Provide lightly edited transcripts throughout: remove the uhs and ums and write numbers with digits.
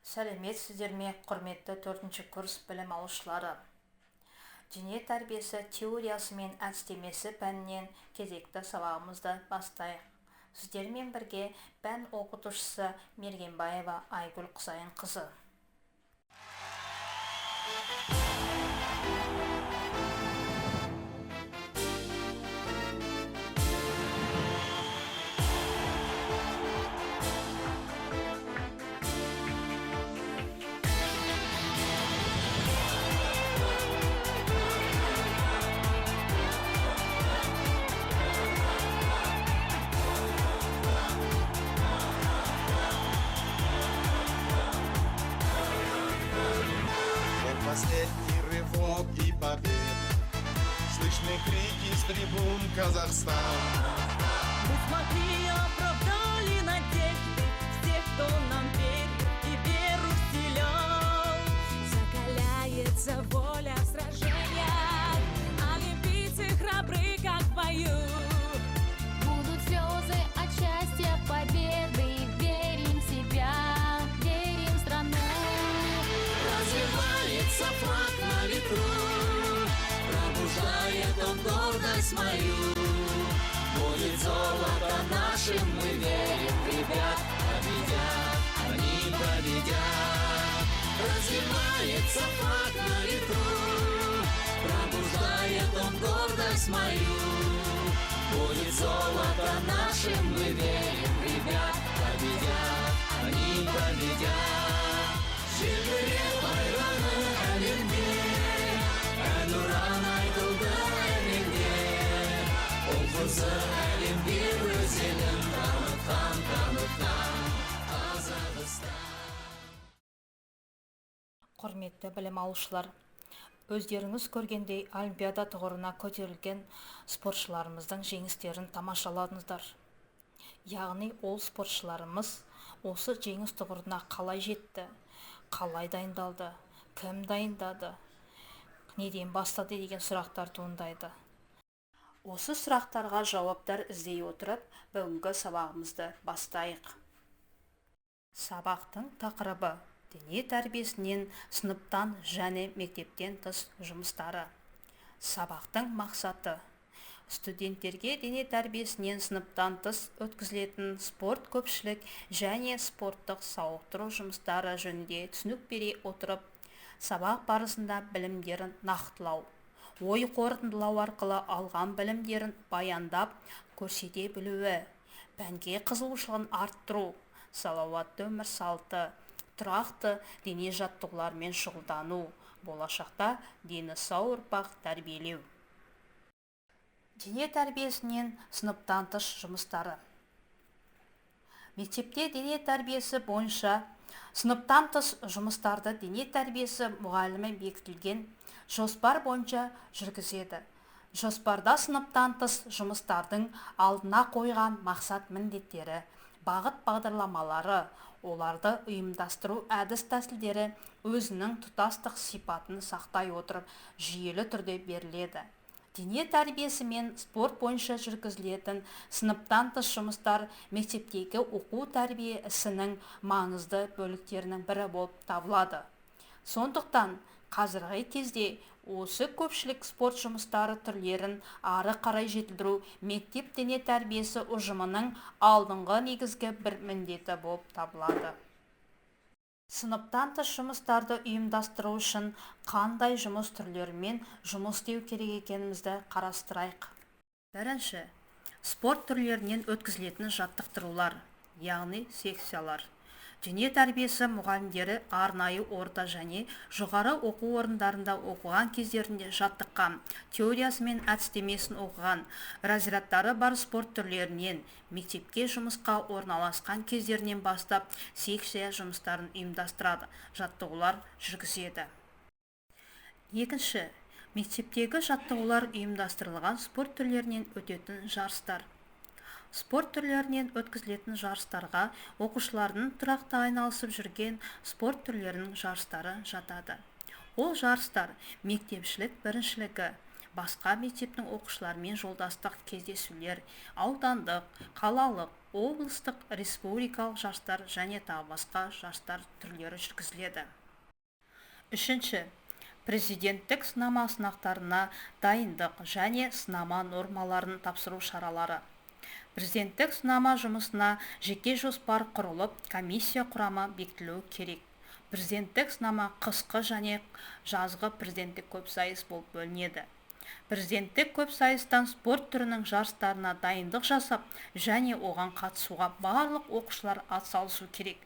Сәлеметсіздер ме, құрметті 4-ші курс білім алушылары. Дене тәрбиесі теориясы мен әдістемесі пәнінен кезекті сабағымызды бастайық. Сіздермен бірге пән оқытушысы Мергенбаева Айгүл Құсайынқызы. Последний рывок и победа. Слышны крики с трибун Казахстан. Мы смогли, оправдали надежды всех, кто нам верит и веру вселял. Закаляется воля в сражениях, олимпийцы храбры, как в бою. Будут слезы от счастья, победы, верим в себя, верим в страну. Развивается флаг на ветру, пробуждает он гордость мою. Будет золото нашим, мы верим, ребят, победят, они победят. Развивается флаг на ветру, пробуждает он гордость мою. Будет золото нашим, мы верим, ребят, победят, они победят. Желбіреп байрағы әлемде, әнұран айтылды әлемде. Ол қызы әлемге өз елін танытқан Қазақстан. Құрметті білім алушылар, өздеріңіз көргендей Олимпиада тұғырына көтерілген спортшыларымыздың жеңістерін тамашаладыңыздар. Яғни ол спортшыларымыз осы жеңіс тұғырына қалай жетті, қалай дайындалды, кім дайындады, неден бастады деген сұрақтар туындайды. Осы сұрақтарға жауаптар іздей отырып, бүгінгі сабағымызды бастайық. Сабақтың тақырыбы: дене тәрбиесінен сыныптан және мектептен тыс жұмыстары. Сабақтың мақсаты: студенттерге дене тәрбиесінен сыныптан тыс өткізілетін спорт көпшілік және спорттық сауықтыру жұмыстары жөнінде түсінік бере отырып, сабақ барысында білімдерін нақтылау, ой қорытындылау арқылы алған білімдерін баяндап көрсете білуі, пәнге қызығушылығын арттыру, салауатты өмір салты, тұрақты дене жаттығулармен шұғылдану, болашақта дені сау ұрпақ тәрбиелеу. Дене тәрбиесінен сыныптан тыс жұмыстары. Мектепте дене тәрбиесі бойынша сыныптан тыс жұмыстарды дене тәрбиесі мұғалімі бекітілген жоспар бойынша жүргізеді. Жоспарда сыныптан тыс жұмыстардың алдына қойған мақсат міндеттері, бағыт бағдарламалары, оларды ұйымдастыру әдіс-тәсілдері өзінің тұтастық сипатын сақтай отырып жүйелі түрде беріледі. Дене тәрбиесі мен спорт бойынша жүргізілетін сыныптан тыс жұмыстар мектептегі оқу тәрбие ісінің маңызды бөліктерінің бірі болып табылады. Сондықтан қазіргі кезде осы көпшілік спорт жұмыстары түрлерін ары қарай жетілдіру мектеп дене тәрбиесі ұжымының алдыңғы негізгі бір міндеті болып табылады. Сыныптан тыс жұмыстарды ұйымдастыру үшін қандай жұмыс түрлерімен жұмыс істеу керек екенімізді қарастырайық. Бірінші, спорт түрлерінен өткізілетін жаттықтырулар, яғни секциялар. Дене тәрбиесі мұғалімдері арнайы орта және жоғары оқу орындарында оқыған кездерінде жаттыққан, теориясы мен әдістемесін оқыған, разрядтары бар спорт түрлерінен мектепке жұмысқа орналасқан кездерінен бастап секция жұмыстарын ұйымдастырады, жаттығулар жүргізеді. Екінші, мектептегі жаттығулар ұйымдастырылған спорт түрлерінен өтетін жарыстар. Спорт түрлерінен өткізілетін жарыстарға оқушылардың тұрақты айналысып жүрген спорт түрлерінің жарыстары жатады. Ол жарыстар мектепшілік біріншілігі, басқа мектептің оқушыларымен жолдастық кездесулер, аудандық, қалалық, облыстық, республикалық жарыстар және тағы басқа жарыстар түрлері жүргізіледі. Үшінші, президенттік сынама сынақтарына дайындық және сынама нормаларын тапсыру шаралары. Президенттік сынама жұмысына жеке жоспар құрылып, комиссия құрамы бекітілуі керек. Президенттік сынама қысқы және жазғы президенттік көпсайыс болып бөлінеді. Президенттік көпсайыстан спорт түрінің жарыстарына дайындық жасап және оған қатысуға барлық оқушылар атсалысу керек.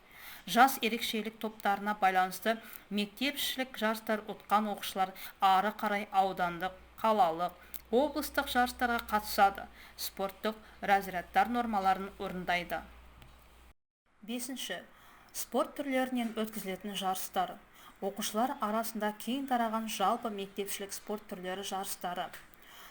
Жас ерекшелік топтарына байланысты мектепішілік жарыстар ұтқан оқушылар ары қарай аудандық, қалалық, облыстық жарыстарға қатысады, спорттық разрядтар нормаларын орындайды. Бесінші, спорт түрлерінен өткізілетін жарыстар. Оқушылар арасында кең тараған жалпы мектепшілік спорт түрлері жарыстары.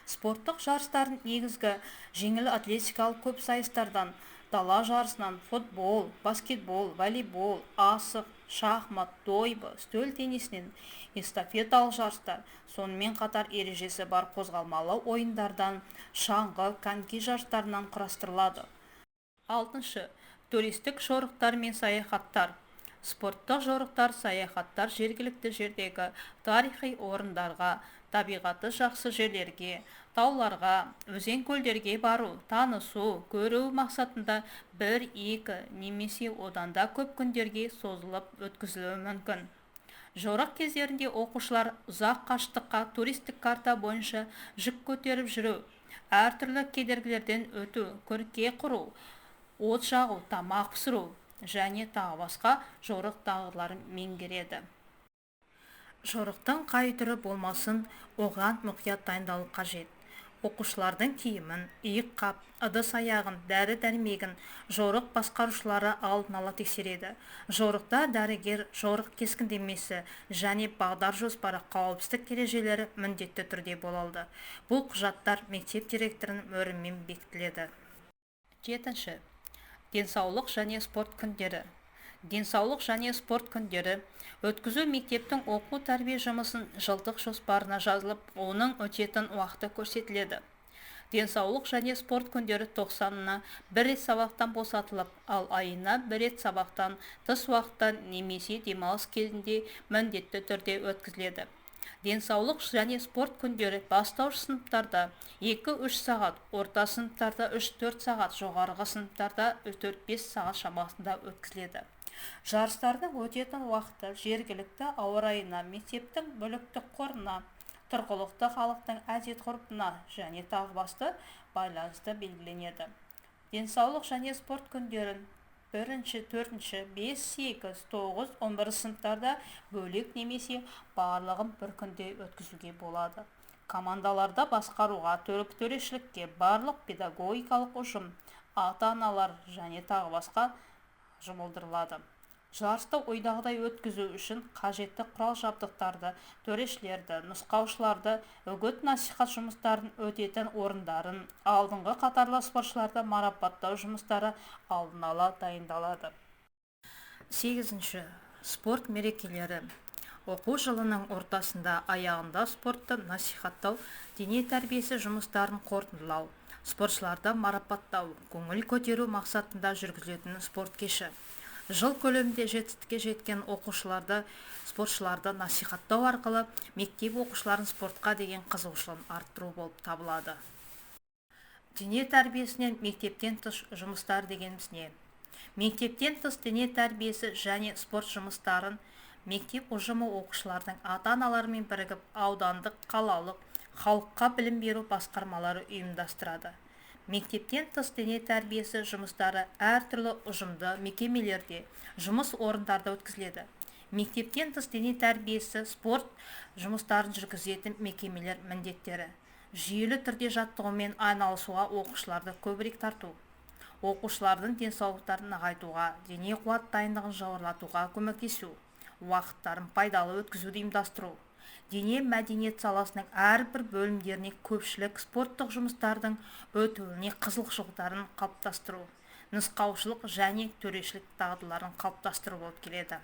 Спорттық жарыстардың негізгі жеңіл атлетикалық көп сайыстардан, дала жарысынан футбол, баскетбол, волейбол, асық, шахмат, дойбы, үстел теннисінен эстафеталық жарыстар, сонымен қатар ережесі бар қозғалмалы ойындардан, шаңғы, коньки жарыстарынан құрастырылады. Алтыншы, туристік жорықтар мен саяхаттар. Спорттық жорықтар, саяхаттар жергілікті жердегі тарихи орындарға, табиғаты жақсы жерлерге, тауларға, өзен-көлдерге бару, танысу, көру мақсатында 1-2 немесе одан да көп күндерге созылып өткізілуі мүмкін. Жорық кездерінде оқушылар ұзақ қашықтыққа туристік карта бойынша жүк көтеріп жүру, әртүрлі кедергілерден өту, көрке құру, от жағу, тамақ пісіру және тағы басқа жорық дағдыларын меңгереді. Жорықтың қай түрі болмасын, оған мұқият дайындалу қажет. Оқушылардың киімін, иық-қап, ыдыс-аяғын, дәрі-дәрмегін жорық басқарушылары алдын ала тексереді. Жорықта дәрігер, жорық кескіндемесі және бағдар жоспары, қауіпсіздік ережелері міндетті түрде болады. Бұл құжаттар мектеп директорының мөрімен бекітіледі. Жетінші, денсаулық және спорт күндері. Денсаулық және спорт күндері өткізу мектептің оқу тәрбие жұмысын жылдық жоспарына жазылып, оның өтетін уақыты көрсетіледі. Денсаулық және спорт күндері 90-ына 1 рет сабақтан босатылып, ал айына 1 рет сабақтан тыс уақыттан немесе демалыс кезінде міндетті түрде өткізіледі. Денсаулық және спорт күндері бастауыш сыныптарда 2-3 сағат, орта сыныптарда 3-4 сағат, жоғарғы сыныптарда 4-5 сағат шамасында өткізіледі. Жарыстардың өтетін уақыты жергілікті ауа райына, мектептің мүліктік қорына, тұрғылықты халықтың әдет-ғұрпына және тағы басқа байланысты белгіленеді. Денсаулық және спорт күндерін 1-ші, 4-ші, 5, 8, 9, 11 сыныптарда бөлек немесе барлығын бір күнде өткізуге болады. Командаларда басқаруға, төрешілікке барлық педагогикалық ұжым, ата-аналар және тағы басқа жұмылдырылады. Жарысты ойдағыдай өткізу үшін қажетті құрал-жабдықтарды, төрешілерді, нұсқаушыларды, үгіт-насихат жұмыстарын өтетін орындарын, алдыңғы қатарлы спортшыларды марапаттау жұмыстары алдын ала дайындалады. 8-ші, спорт мерекелері. Оқу жылының ортасында аяғында спортты насихаттау, дене тәрбиесі жұмыстарын қорытындылау, спортшыларды марапаттау, көңіл көтеру мақсатында жүргізілетін спорт кеші. Жыл көлемінде жетістікке жеткен оқушыларды, спортшыларды насихаттау арқылы мектеп оқушыларын спортқа деген қызығушылығын арттыру болып табылады. Дене тәрбиесінен мектептен тыс жұмыстар дегеніміз не? Мектептен тыс дене тәрбиесі және спорт жұмыстарын мектеп ұжымы оқушылардың ата-аналарымен бірігіп аудандық, қалалық, халыққа білім беру басқармалары ұйымдастырады. Мектептен тыс дене тәрбиесі жұмыстары әртүрлі ұжымды мекемелерде, жұмыс орындарда өткізіледі. Мектептен тыс дене тәрбиесі спорт жұмыстарын жүргізетін мекемелер міндеттері. Жүйелі түрде жаттығумен айналысуға оқушыларды көбірек тарту. Оқушылардың денсаулықтарын нығайтуға, дене қуат дайындығын жоғарылатуға көмектесу. Уақыттарын пайдалы өткізуді ұйымдастыру. Дене мәдениет саласының әрбір бөлімдеріне көпшілік спорттық жұмыстардың өтуіне қызығушылықтарын қалыптастыру, нұсқаушылық және төрешілік дағдыларын қалыптастыру болып келеді.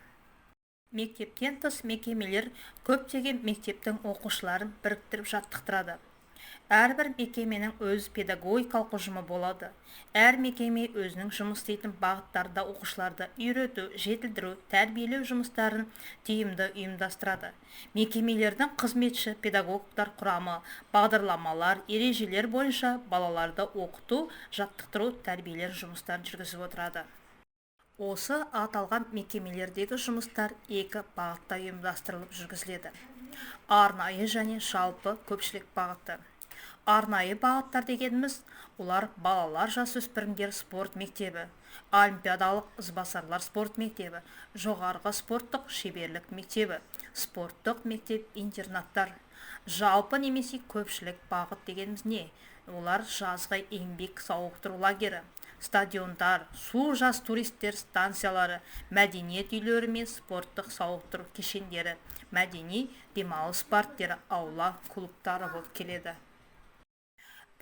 Мектептен тыс мекемелер көптеген мектептің оқушыларын біріктіріп жаттықтырады. Әрбір мекеменің өз педагогикалық ұжымы болады. Әр мекеме өзінің жұмыс істейтін бағыттарда оқушыларды үйрету, жетілдіру, тәрбиелеу жұмыстарын тиімді ұйымдастырады. Мекемелердің қызметші педагогтар құрамы бағдарламалар, ережелер бойынша балаларды оқыту, жаттықтыру, тәрбиелер жұмыстарын жүргізіп отырады. Осы аталған мекемелердегі жұмыстар екі бағытта ұйымдастырылып жүргізіледі. Арнайы және жалпы көпшілік бағыты. Арнайы бағыттар дегеніміз, олар балалар жасөспірімдер спорт мектебі, олимпиадалық ізбасарлар спорт мектебі, жоғарғы спорттық шеберлік мектебі, спорттық мектеп-интернаттар. Жалпы немесе көпшілік бағыт дегеніміз не? Олар жазғы еңбек сауықтыру лагері, стадиондар, су жас туристер станциялары, мәдениет үйлері мен спорттық сауықтыру кешендері, мәдени демалыс парктері, аула клубтары болып келеді.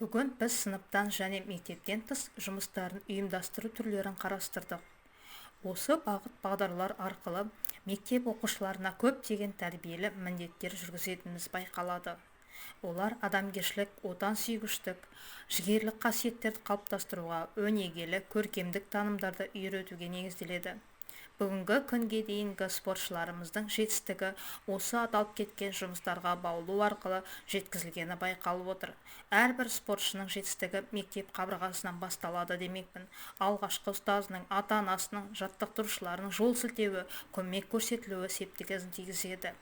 Бүгін біз сыныптан және мектептен тыс жұмыстарын ұйымдастыру түрлерін қарастырдық. Осы бағыт-бағдарлар арқылы мектеп оқушыларына көптеген тәрбиелі міндеттер жүргізетініміз байқалады. Олар адамгершілік, отансүйгіштік, жігерлік қасиеттерді қалыптастыруға, өнегелі, көркемдік танымдарды үйретуге негізделеді. Бүгінгі күнге дейінгі спортшыларымыздың жетістігі осы аталып кеткен жұмыстарға баулу арқылы жеткізілгені байқалып отыр. Әрбір спортшының жетістігі мектеп қабырғасынан басталады демекпін. Алғашқы ұстазының, ата-анасының, жаттықтырушыларының жол сілтеуі, көмек көрсетілуі септігін тигізеді.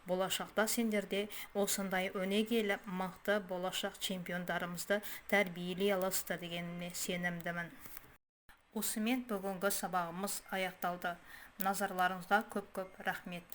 Болашақта сендерде осындай өнегелі, мықты болашақ чемпиондарымызды тәрбиелей аласыздар дегеніне сенімдімін. Осымен бүгінгі сабағымыз аяқталды. Назарларыңызға көп-көп рахмет.